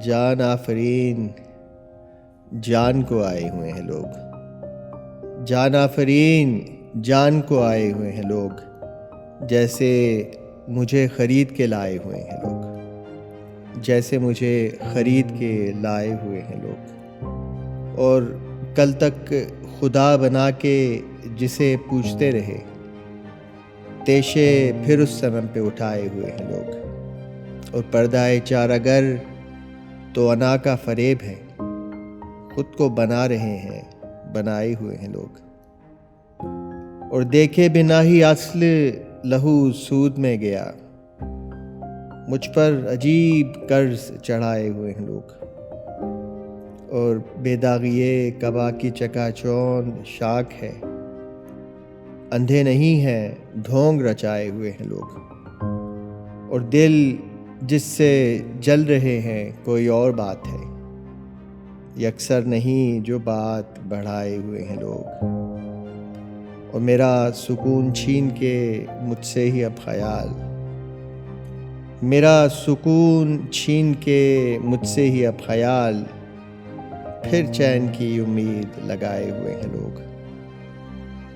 جان آفرین جان کو آئے ہوئے ہیں لوگ، جان آفرین جان کو آئے ہوئے ہیں لوگ، جیسے مجھے خرید کے لائے ہوئے ہیں لوگ، جیسے مجھے خرید کے لائے ہوئے ہیں لوگ، اور کل تک خدا بنا کے جسے پوچھتے رہے، تیشے پھر اس صنم پہ اٹھائے ہوئے ہیں لوگ، اور پردہ چارہ گر تو انا کا فریب ہے، خود کو بنا رہے ہیں بنائے ہوئے ہیں لوگ، اور دیکھے بنا ہی اصل لہو سود میں گیا، مجھ پر عجیب قرض چڑھائے ہوئے ہیں لوگ، اور بے داغیے قبا کی چکا چوند شاک ہے، اندھے نہیں ہیں ڈھونگ رچائے ہوئے ہیں لوگ، اور دل جس سے جل رہے ہیں کوئی اور بات ہے، یکسر نہیں جو بات بڑھائے ہوئے ہیں لوگ، اور میرا سکون چھین کے مجھ سے ہی اب خیال، میرا سکون چھین کے مجھ سے ہی اب خیال، پھر چین کی امید لگائے ہوئے ہیں لوگ،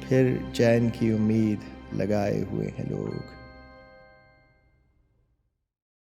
پھر چین کی امید لگائے ہوئے ہیں لوگ۔